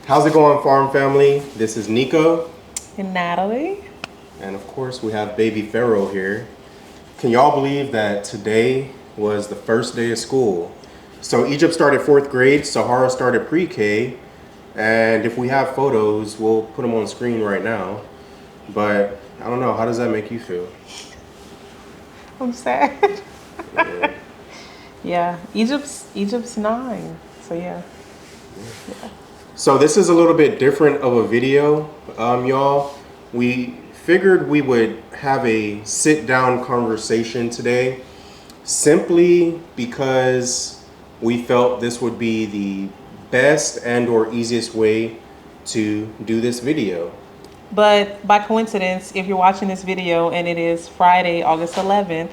How's it going, farm family? This is Neco. And Natalie. And of course, we have baby Pharaoh here. Can y'all believe that today was the first day of school? So Egypt started 4th grade, Sahara started pre-K, and if we have photos, we'll put them on screen right now. But I don't know, how does that make you feel? I'm sad. Yeah. Yeah, Egypt's 9, so yeah. So this is a little bit different of a video, y'all. We figured we would have a sit-down conversation today simply because we felt this would be the best and or easiest way to do this video. But by coincidence, if you're watching this video and it is Friday, August 11th,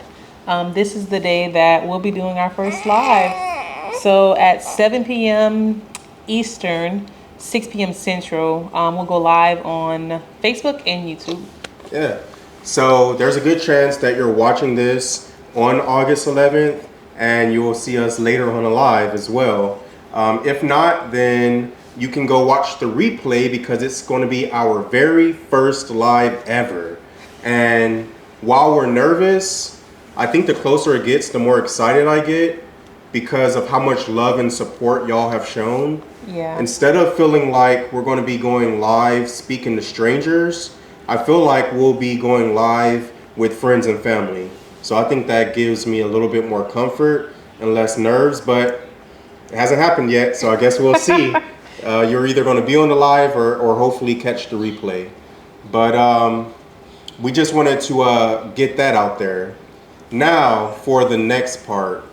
this is the day that we'll be doing our first live. So at 7 p.m. Eastern, 6 p.m. Central, we'll go live on Facebook and YouTube. Yeah. So there's a good chance that you're watching this on August 11th and you will see us later on live as well. If not, then you can go watch the replay because it's going to be our very first live ever. And while we're nervous, I think the closer it gets, the more excited I get because of how much love and support y'all have shown. Yeah. Instead of feeling like we're going to be going live speaking to strangers, I feel like we'll be going live with friends and family. So I think that gives me a little bit more comfort and less nerves, but it hasn't happened yet, so I guess we'll see. You're either going to be on the live or hopefully catch the replay. But we just wanted to get that out there. Now for the next part.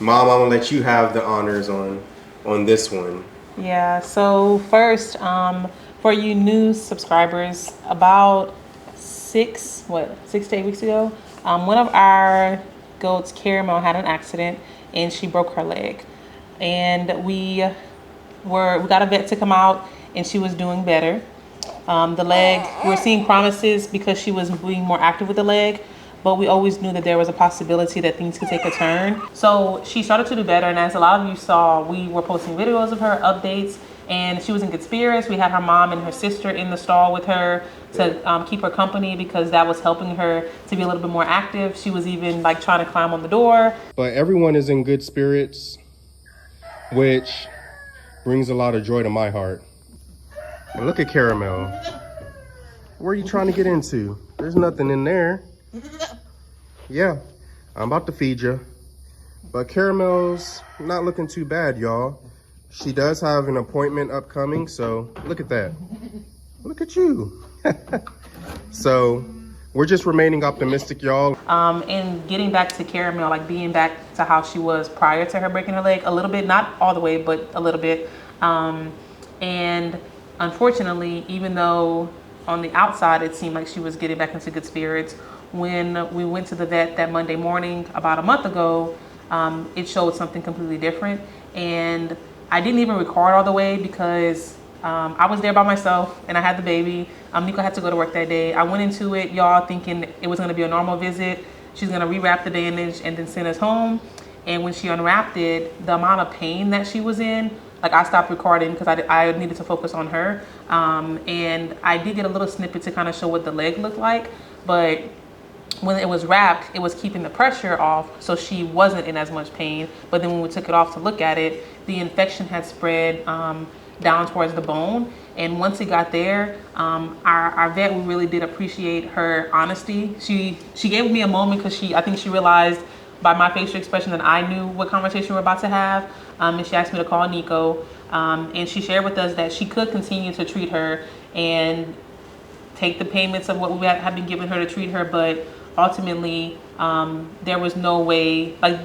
Mom, I'm gonna let you have the honors on this one. Yeah, so first, for you new subscribers, about 6 to 8 weeks ago, one of our goats, Caramel, had an accident and she broke her leg. And we got a vet to come out and she was doing better. The leg, we're seeing promises because she was being more active with the leg, but we always knew that there was a possibility that things could take a turn. So she started to do better, and as a lot of you saw, we were posting videos of her, updates, and she was in good spirits. We had her mom and her sister in the stall with her to keep her company because that was helping her to be a little bit more active. She was even like trying to climb on the door. But everyone is in good spirits, which brings a lot of joy to my heart. And look at Caramel. Where are you trying to get into? There's nothing in there. Yeah, I'm about to feed you. But Caramel's not looking too bad, y'all. She does have an appointment upcoming, so look at that. Look at you. So we're just remaining optimistic, y'all. And getting back to Caramel, like being back to how she was prior to her breaking her leg, a little bit, not all the way, but a little bit. And unfortunately, even though on the outside it seemed like she was getting back into good spirits, when we went to the vet that Monday morning about a month ago, it showed something completely different. And I didn't even record all the way because I was there by myself and I had the baby. Nico had to go to work that day. I went into it, y'all, thinking it was going to be a normal visit. She's going to rewrap the bandage and then send us home. And when she unwrapped it, the amount of pain that she was in, like I stopped recording because I needed to focus on her. And I did get a little snippet to kind of show what the leg looked like. But when it was wrapped, it was keeping the pressure off, so she wasn't in as much pain. But then when we took it off to look at it, the infection had spread down towards the bone. And once it got there, our vet, we really did appreciate her honesty. She gave me a moment because I think she realized by my facial expression that I knew what conversation we were about to have. And she asked me to call Nico. And she shared with us that she could continue to treat her and take the payments of what we had been giving her to treat her, but ultimately there was no way, like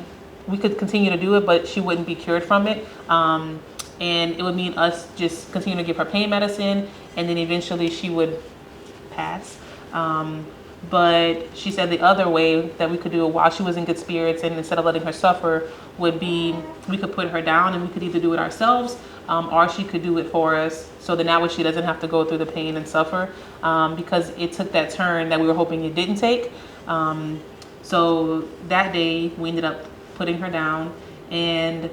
we could continue to do it, but she wouldn't be cured from it. And it would mean us just continue to give her pain medicine, and then eventually she would pass. But she said the other way that we could do it while she was in good spirits and instead of letting her suffer would be we could put her down and we could either do it ourselves or she could do it for us, so that now she doesn't have to go through the pain and suffer, because it took that turn that we were hoping it didn't take. So that day we ended up putting her down, and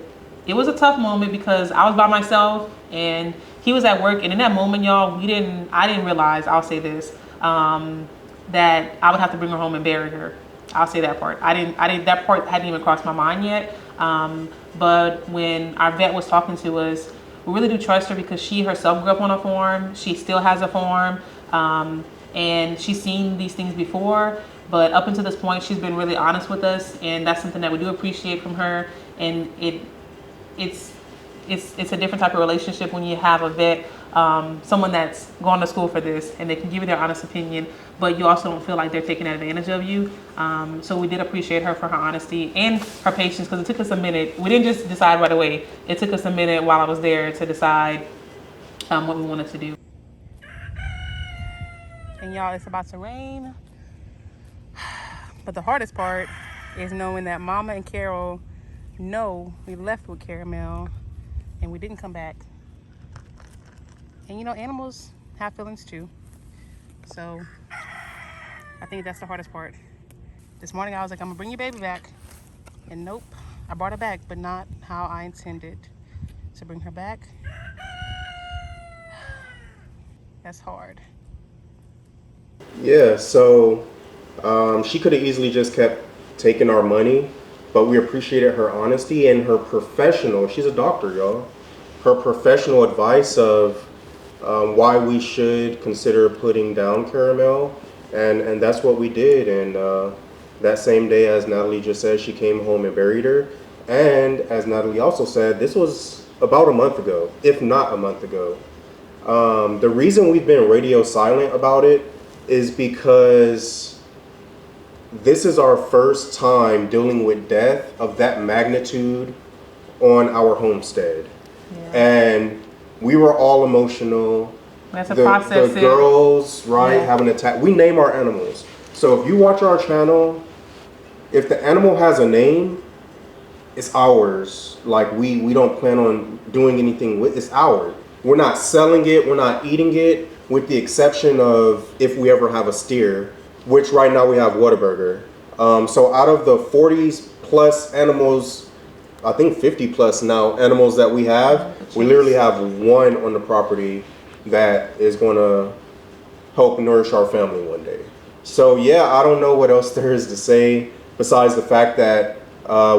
it was a tough moment because I was by myself and he was at work. And in that moment, y'all, I didn't realize, I'll say this, that I would have to bring her home and bury her. I'll say that part. That part hadn't even crossed my mind yet. But when our vet was talking to us, we really do trust her because she herself grew up on a farm. She still has a farm. And she's seen these things before. But up until this point, she's been really honest with us. And that's something that we do appreciate from her. And it's a different type of relationship when you have a vet, someone that's gone to school for this, and they can give you their honest opinion, but you also don't feel like they're taking advantage of you. So we did appreciate her for her honesty and her patience, because it took us a minute. We didn't just decide right away. It took us a minute while I was there to decide what we wanted to do. And y'all, it's about to rain. But the hardest part is knowing that Mama and Carol know we left with Caramel and we didn't come back. And you know, animals have feelings too. So I think that's the hardest part. This morning I was like, I'm gonna bring your baby back. And nope, I brought her back, but not how I intended to bring her back. That's hard. Yeah, so she could have easily just kept taking our money, but we appreciated her honesty and her professional, she's a doctor, y'all, her professional advice of why we should consider putting down Caramel, and that's what we did. And that same day, as Natalie just said, she came home and buried her. And as Natalie also said, this was about a month ago, if not a month ago. The reason we've been radio silent about it is because this is our first time dealing with death of that magnitude on our homestead. Yeah. And we were all emotional. That's a process. The girls, right, have an attack. We name our animals. So if you watch our channel, if the animal has a name, it's ours. Like we don't plan on doing anything with it's ours. We're not selling it, we're not eating it, with the exception of if we ever have a steer, which right now we have Whataburger. So out of the 40 plus animals, I think 50 plus now animals that we have, we literally have one on the property that is going to help nourish our family one day. So yeah, I don't know what else there is to say besides the fact that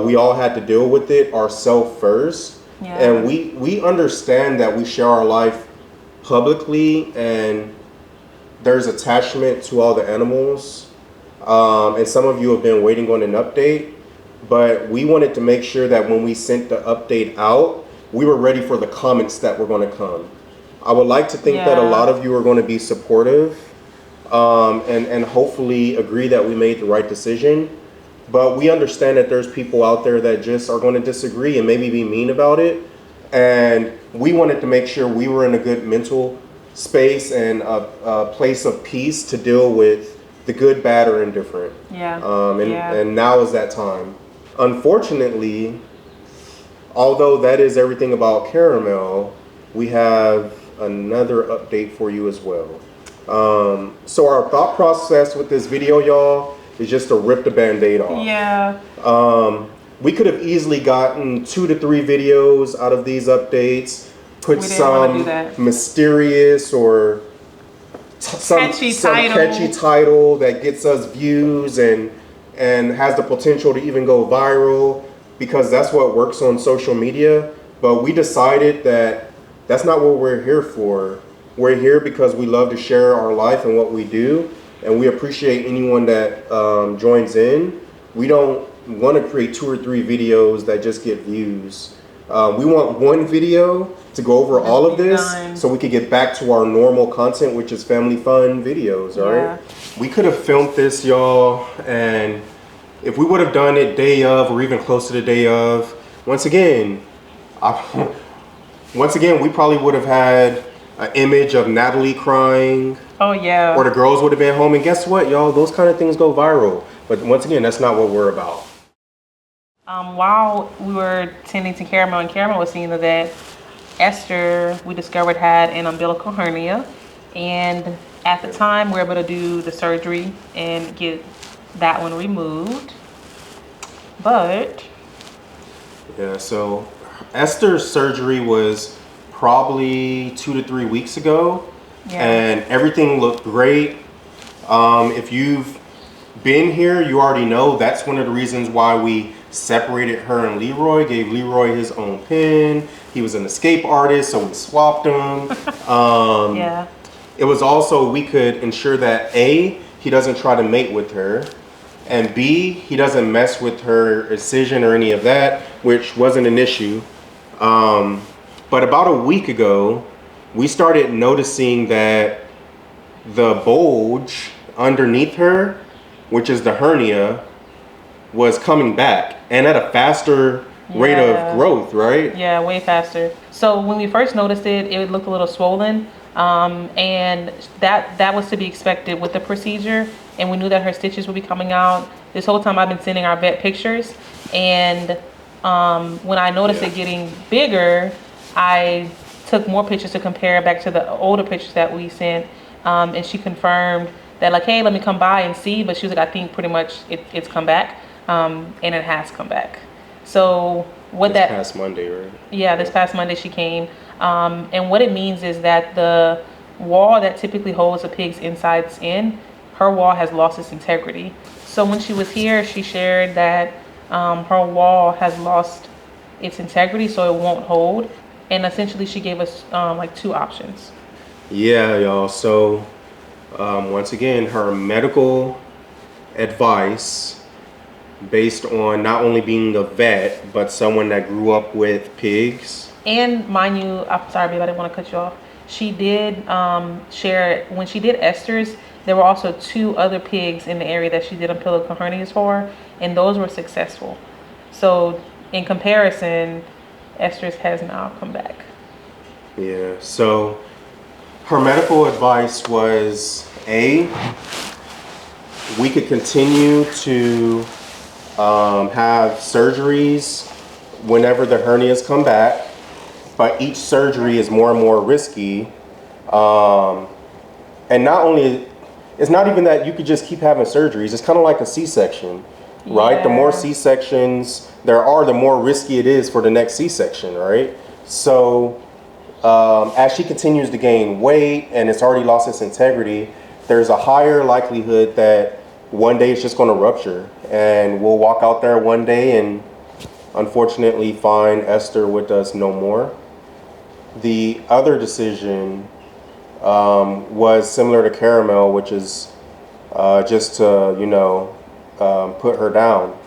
we all had to deal with it ourselves first. Yeah. And we understand that we share our life publicly and there's attachment to all the animals. And some of you have been waiting on an update, but we wanted to make sure that when we sent the update out, we were ready for the comments that were going to come. I would like to think that a lot of you are going to be supportive and hopefully agree that we made the right decision. But we understand that there's people out there that just are going to disagree and maybe be mean about it. And we wanted to make sure we were in a good mental space and a place of peace to deal with the good, bad, or indifferent. And now is that time. Unfortunately, although that is everything about Caramel, we have another update for you as well. So our thought process with this video, y'all, is just to rip the band-aid off. Yeah. We could have easily gotten 2 to 3 videos out of these updates, put some mysterious or some catchy title that gets us views and has the potential to even go viral, because that's what works on social media. But we decided that that's not what we're here for. We're here because we love to share our life and what we do, and we appreciate anyone that joins in. We don't want to create 2 or 3 videos that just get views. We want one video to go over all of this so we could get back to our normal content, which is family fun videos, all right? We could have filmed this, y'all, and if we would have done it day of or even close to the day of, once again, we probably would have had an image of Natalie crying. Oh yeah. Or the girls would have been home, and guess what, y'all? Those kind of things go viral. But once again, that's not what we're about. While we were tending to Caramel and Caramel was seeing that Esther, we discovered, had an umbilical hernia, and at the time we were able to do the surgery and get that one removed. But yeah, so Esther's surgery was probably 2 to 3 weeks ago, Yeah. and everything looked great. If you've been here, you already know that's one of the reasons why we separated her and Leroy, gave Leroy his own pen. He was an escape artist, so we swapped him. Yeah. It was also, we could ensure that A, he doesn't try to mate with her, and B, he doesn't mess with her incision or any of that, which wasn't an issue. But about a week ago, we started noticing that the bulge underneath her, which is the hernia, was coming back and at a faster rate of growth, right? Yeah, way faster. So when we first noticed it, it looked a little swollen, and that was to be expected with the procedure. And we knew that her stitches would be coming out. This whole time I've been sending our vet pictures, and when I noticed it getting bigger, I took more pictures to compare back to the older pictures that we sent, and she confirmed that, like, hey, let me come by and see. But she was like, I think pretty much it's come back, and it has come back. So what this past Monday, right? Yeah, this past Monday she came, and what it means is that the wall that typically holds the pig's insides in, her wall has lost its integrity. So when she was here, she shared that her wall has lost its integrity, so it won't hold. And essentially, she gave us like two options. Yeah, y'all. So once again, her medical advice, based on not only being a vet, but someone that grew up with pigs. And mind you, I'm sorry, babe, I didn't want to cut you off. She did share, when she did Esther's, there were also 2 other pigs in the area that she did umbilical hernias for, and those were successful. So in comparison, Esther's has now come back. Yeah, so her medical advice was, A, we could continue to have surgeries whenever the hernias come back, but each surgery is more and more risky. And not only, it's not even that you could just keep having surgeries, it's kind of like a C-section, right? Yeah. The more C-sections there are, the more risky it is for the next C-section, right? So as she continues to gain weight and it's already lost its integrity, there's a higher likelihood that one day it's just going to rupture, and we'll walk out there one day and unfortunately find Esther with us no more. The other decision was similar to Caramel, which is just to, put her down.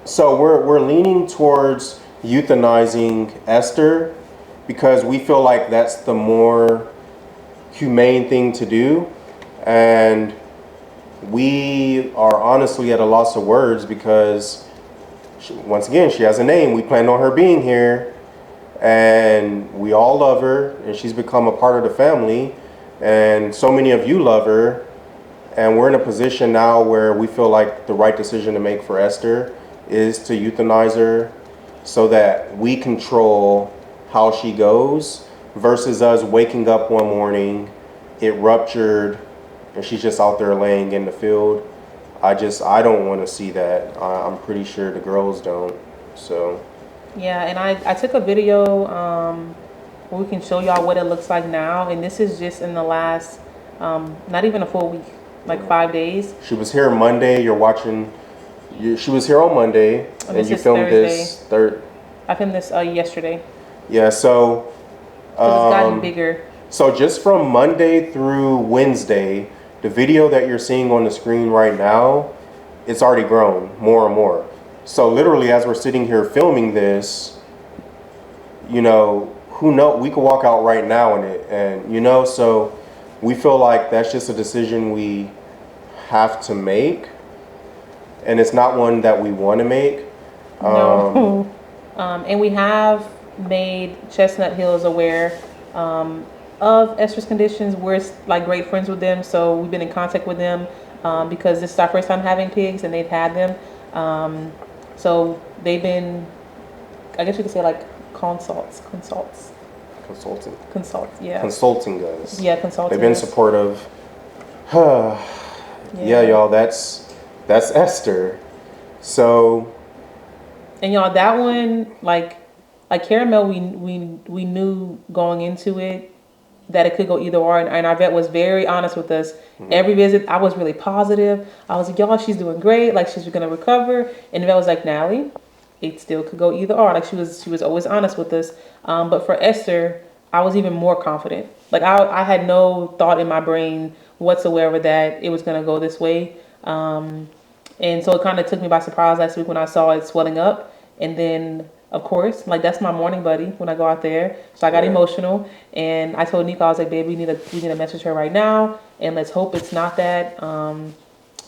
So we're leaning towards euthanizing Esther because we feel like that's the more humane thing to do. And we are honestly at a loss of words because once again, she has a name. We planned on her being here, and we all love her, and she's become a part of the family, and so many of you love her, and we're in a position now where we feel like the right decision to make for Esther is to euthanize her so that we control how she goes versus us waking up one morning, it ruptured, and she's just out there laying in the field. I don't want to see that. I'm pretty sure the girls don't. So Yeah, and I took a video where we can show y'all what it looks like now, and this is just in the last not even a full week, like 5 days. She was here Monday. She was here on Monday, and you filmed this I filmed this yesterday. Yeah, so It's gotten bigger. So just from Monday through Wednesday, the video that you're seeing on the screen right now, it's already grown more and more. So literally, as we're sitting here filming this, who knows? We could walk out right now in it, and so we feel like that's just a decision we have to make, and it's not one that we want to make. No. And we have made Chestnut Hills aware of Esther's conditions. We're like great friends with them, so we've been in contact with them because this is our first time having pigs, and they've had them. So they've been, I guess you could say, like consulting, yeah. Consulting us. Yeah, consulting. They've been supportive. Yeah, y'all, that's Esther. So. And y'all, that one, like, like caramel, we knew going into it that it could go either or, and our vet was very honest with us. Every visit, I was really positive. I was like, y'all, she's doing great. Like she's gonna recover. And the vet was like, Natalie, it still could go either or. Like she was always honest with us. But for Esther, I was even more confident. Like I had no thought in my brain whatsoever that it was gonna go this way. And so it kind of took me by surprise last week when I saw it swelling up. And then, of course, like that's my morning buddy when I go out there. So I got emotional, and I told Neco, I was like, "Babe, we need to message her right now, and let's hope it's not that."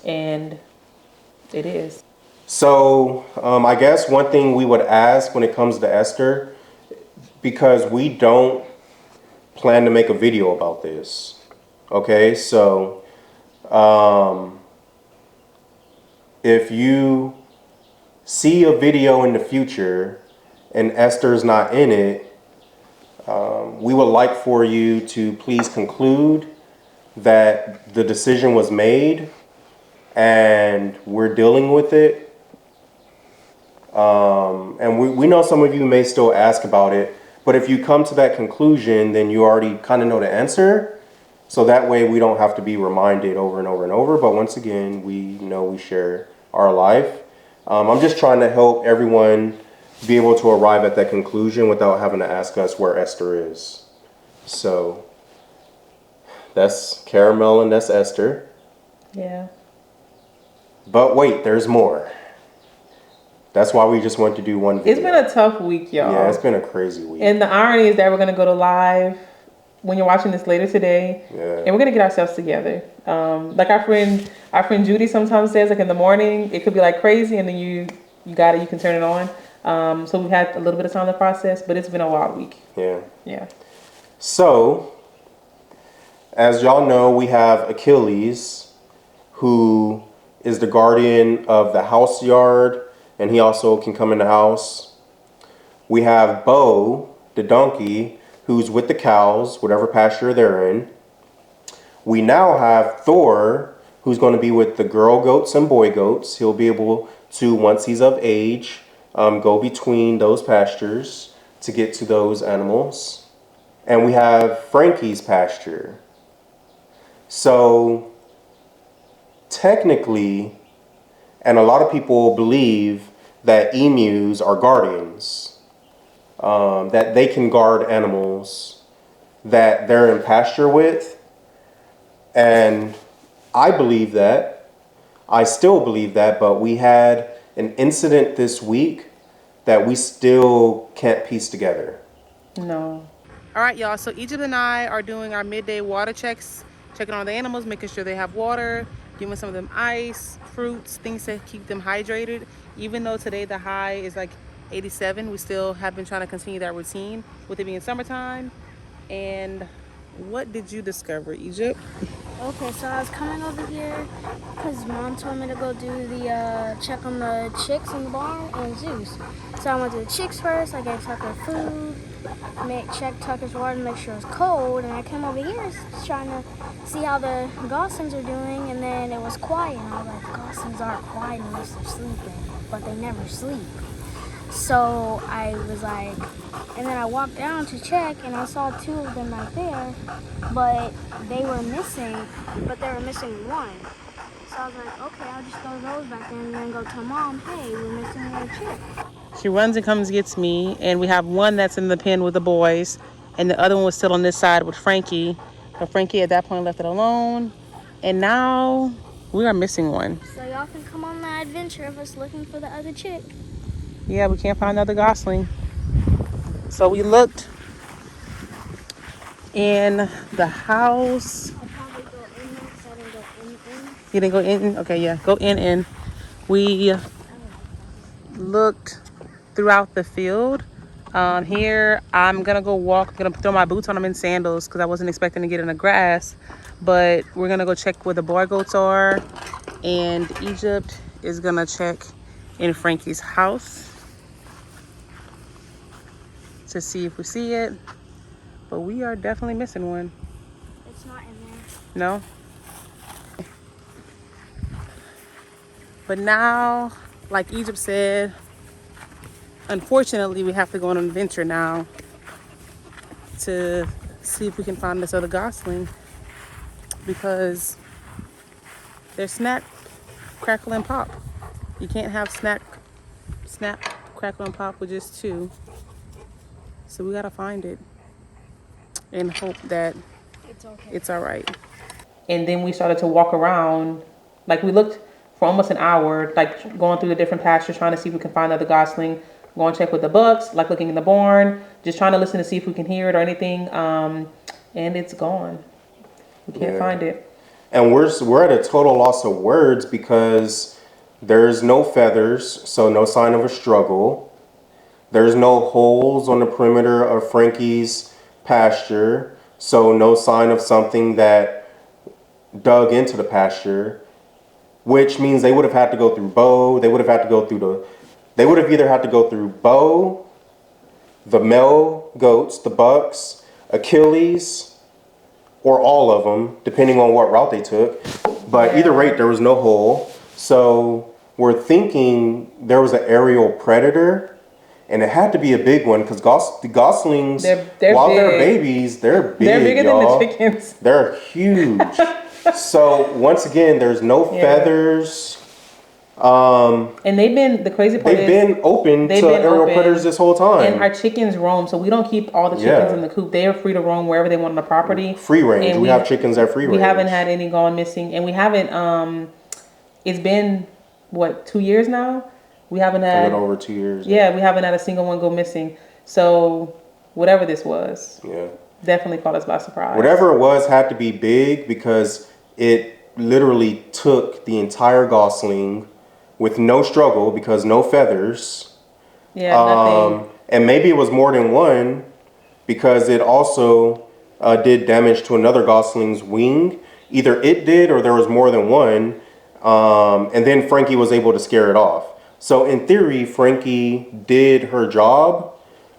And it is. So I guess one thing we would ask when it comes to Esther, because we don't plan to make a video about this. Okay, so if you see a video in the future and Esther's not in it, we would like for you to please conclude that the decision was made and we're dealing with it. And we know some of you may still ask about it, but if you come to that conclusion, then you already kind of know the answer. So that way we don't have to be reminded over and over and over. But once again, we know we share our life. I'm just trying to help everyone be able to arrive at that conclusion without having to ask us where Esther is. So that's Caramel and that's Esther. Yeah. But wait, there's more. That's why we just want to do one video. It's been a tough week, y'all. Yeah, it's been a crazy week. And the irony is that we're going to go to live when you're watching this later today. Yeah. And we're going to get ourselves together. Like our friend Judy sometimes says, like in the morning, it could be like crazy, and then you can turn it on. So we've had a little bit of time to process, but it's been a wild week. Yeah. Yeah. So, as y'all know, we have Achilles, who is the guardian of the house yard, and he also can come in the house. We have Bo, the donkey, who's with the cows, whatever pasture they're in. We now have Thor, who's going to be with the girl goats and boy goats. He'll be able to, once he's of age, go between those pastures to get to those animals. And we have Frankie's pasture. So technically, and a lot of people believe that emus are guardians, that they can guard animals that they're in pasture with. And I believe that. I still believe that, but we had an incident this week that we still can't piece together. No. All right, y'all. So Egypt and I are doing our midday water checks, checking on the animals, making sure they have water, giving some of them ice, fruits, things to keep them hydrated. Even though today the high is like 87, we still have been trying to continue that routine with it being summertime. And what did you discover, Egypt? Okay, so I was coming over here because Mom told me to go do the check on the chicks in the barn and Zeus. So I went to the chicks first. I gave Tucker food, checked Tucker's water to make sure it was cold, and I came over here trying to see how the Goslings are doing, and then it was quiet, and I was like, the Goslings aren't quiet unless they're sleeping, but they never sleep. So I was like, and then I walked down to check, and I saw two of them right there, but they were missing one. So I was like, okay, I'll just throw those back in and then go tell Mom, hey, we're missing a chick. She runs and comes, gets me, and we have one that's in the pen with the boys, and the other one was still on this side with Frankie. But Frankie at that point left it alone, and now we are missing one. So y'all can come on the adventure of us looking for the other chick. Yeah, we can't find another Gosling. So we looked in the house. I'll probably go in there because I didn't go in. You didn't go in? Okay, yeah, go in. We looked throughout the field. Here, I'm gonna go walk. I'm gonna throw my boots on. I'm in sandals because I wasn't expecting to get in the grass. But we're gonna go check where the boy goats are. And Egypt is gonna check in Frankie's house to see if we see it. But we are definitely missing one. It's not in there. No? But now, like Egypt said, unfortunately, we have to go on an adventure now to see if we can find this other Gosling because they're snack, crackle, and pop. You can't have snap, crackle, and pop with just two. So we gotta find it and hope that it's all right. And then we started to walk around. Like we looked for almost an hour, like going through the different pastures, trying to see if we can find another Gosling. Go and check with the bucks, like looking in the barn, just trying to listen to see if we can hear it or anything. And it's gone. We can't find it. And we're at a total loss of words because there's no feathers, so no sign of a struggle. There's no holes on the perimeter of Frankie's pasture, so no sign of something that dug into the pasture, which means they would have had to go through Bo. They would have either had to go through Bo, the male goats, the bucks, Achilles, or all of them, depending on what route they took. But either rate, there was no hole. So we're thinking there was an aerial predator, and it had to be a big one because the Goslings, while big. they're babies, they're big. They're bigger y'all. than the chickens. They're huge. So once again, there's no feathers. And they've been, the crazy part they've been open to aerial predators this whole time. And our chickens roam, so we don't keep all the chickens in the coop. They are free to roam wherever they want on the property. Free range. And we have chickens at free range. We haven't had any gone missing, and we haven't. It's been what, 2 years now? We haven't had a little over 2 years. Yeah, we haven't had a single one go missing. So whatever this was, definitely caught us by surprise. Whatever it was had to be big because it literally took the entire Gosling with no struggle because no feathers. Yeah, nothing. And maybe it was more than one because it also did damage to another Gosling's wing. Either it did or there was more than one. And then Frankie was able to scare it off. So in theory, Frankie did her job,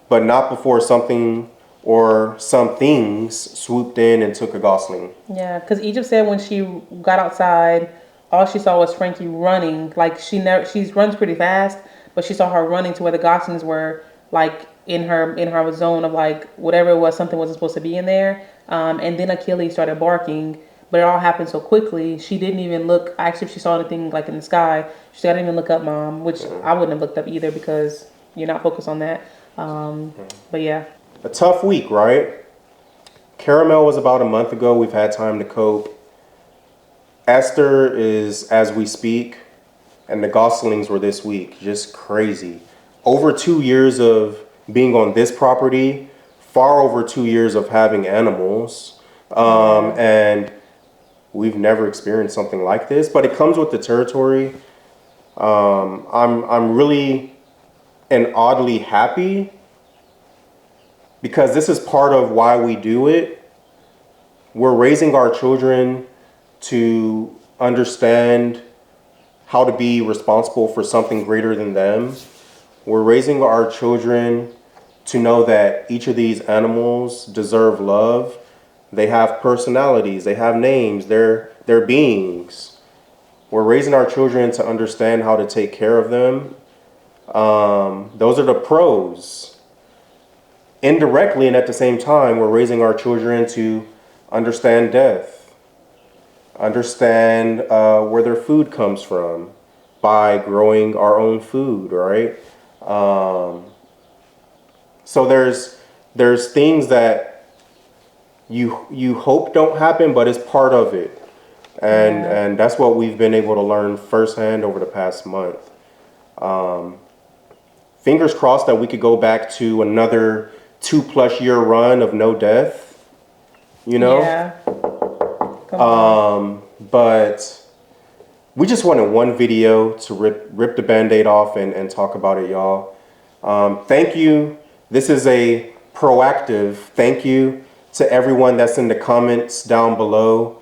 but not before something or some things swooped in and took a Gosling. Yeah, because Egypt said when she got outside, all she saw was Frankie running. Like she runs pretty fast, but she saw her running to where the Goslings were, like in her zone of like whatever it was, something wasn't supposed to be in there. And then Achilles started barking, but it all happened so quickly. She didn't even look. Actually, if she saw anything like in the sky, she didn't even look up, Mom, which I wouldn't have looked up either because you're not focused on that. But yeah. A tough week, right? Caramel was about a month ago. We've had time to cope. Esther is as we speak, and the Goslings were this week. Just crazy. Over 2 years of being on this property, far over 2 years of having animals, and we've never experienced something like this. But it comes with the territory. I'm really and oddly happy because this is part of why we do it. We're raising our children to understand how to be responsible for something greater than them. We're raising our children to know that each of these animals deserve love. They have personalities, they have names, they're beings. We're raising our children to understand how to take care of them. Those are the pros. Indirectly and at the same time, we're raising our children to understand death, understand where their food comes from by growing our own food, right? So there's things that you hope don't happen, but it's part of it. And that's what we've been able to learn firsthand over the past month. Fingers crossed that we could go back to another 2+ year run of no death, you know? Yeah. Come on. But we just wanted one video to rip the Band-Aid off and talk about it, y'all. Thank you. This is a proactive thank you to everyone that's in the comments down below,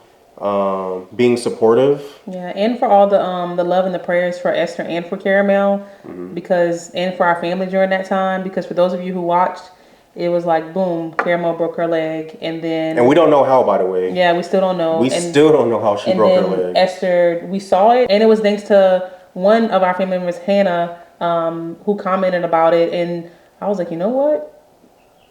being supportive. Yeah, and for all the love and the prayers for Esther and for Caramel, and for our family during that time, because for those of you who watched, it was like boom, Caramel broke her leg, and we don't know how, by the way. Yeah, we still don't know. We still don't know how she broke her leg. Esther, we saw it, and it was thanks to one of our family members, Hannah, who commented about it, and I was like, you know what?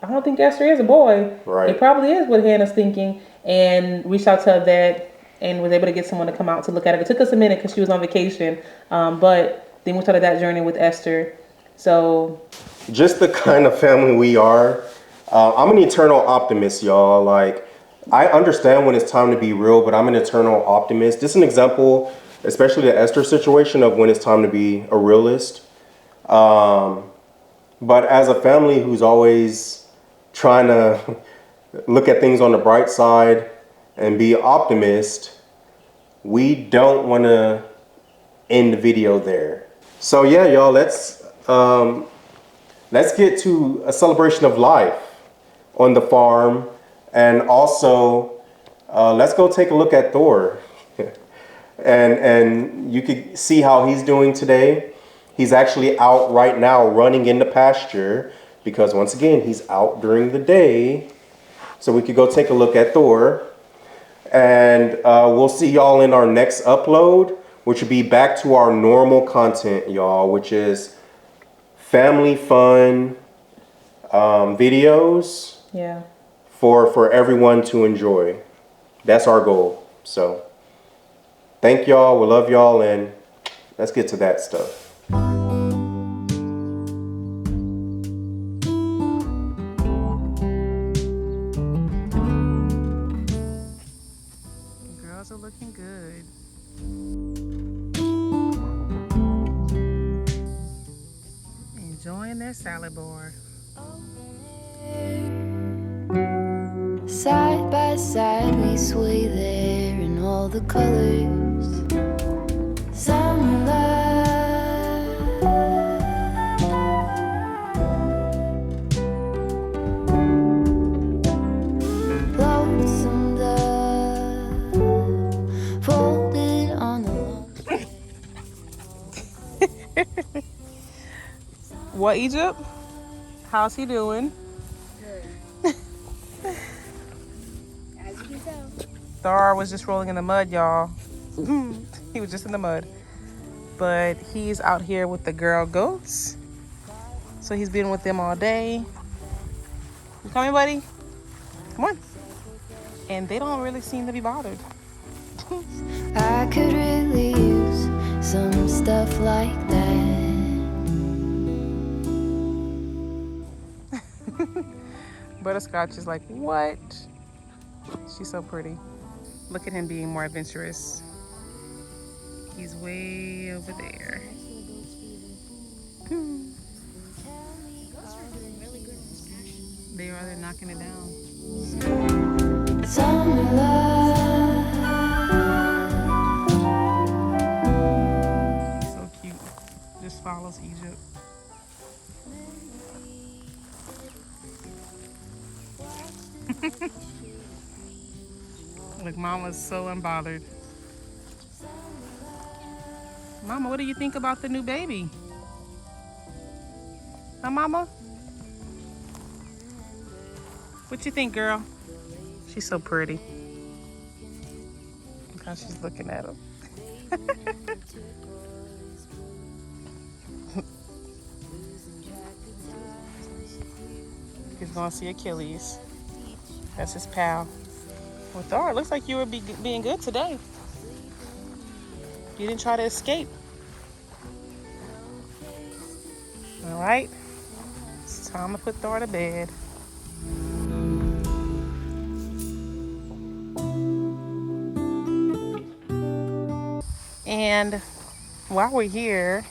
I don't think Esther is a boy. Right. It probably is what Hannah's thinking, and reached out to a vet and was able to get someone to come out to look at it. It took us a minute because she was on vacation, but then we started that journey with Esther. So, just the kind of family we are. I'm an eternal optimist, y'all. Like, I understand when it's time to be real, but I'm an eternal optimist. This is an example, especially the Esther situation, of when it's time to be a realist. But as a family who's always trying to look at things on the bright side and be optimist, we don't want to end the video there. So yeah, y'all, let's get to a celebration of life on the farm, and also let's go take a look at Thor. and you can see how he's doing today. He's actually out right now running in the pasture, because once again, he's out during the day. So we could go take a look at Thor. And we'll see y'all in our next upload, which will be back to our normal content, y'all, which is family fun videos. yeah. For everyone to enjoy. That's our goal. So thank y'all. We love y'all, and let's get to that stuff. Girls are looking good. Enjoying their salad bar. Side by side we sway there in all the colors. Summer love, lonesome dove, folded on the What, Egypt? How's he doing? As you can tell. Thor was just rolling in the mud, y'all. He was just in the mud. But he's out here with the girl goats. So he's been with them all day. You coming, buddy? Come on. And they don't really seem to be bothered. I could really use some stuff like that. Butterscotch is like, what? She's so pretty. Look at him being more adventurous. He's way over there. They are, they're knocking it down. Summer love, So cute. Just follows Egypt. Look, Mama's so unbothered. Mama, what do you think about the new baby? Huh, Mama? What you think, girl? She's so pretty. Look how she's looking at him. He's gonna see Achilles. That's his pal. Well, Thor, it looks like you were being good today. You didn't try to escape. All right. It's time to put Thor to bed. And while we're here,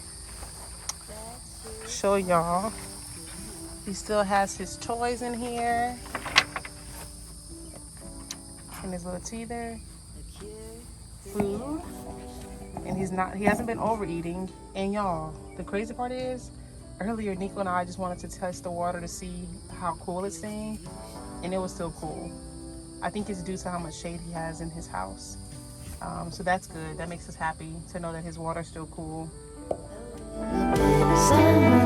show y'all. He still has his toys in here. And his little teether. Food. And he hasn't been overeating. And y'all, the crazy part is, earlier Neco and I just wanted to test the water to see how cool it's staying. And it was still cool. I think it's due to how much shade he has in his house. So that's good. That makes us happy to know that his water's still cool. summer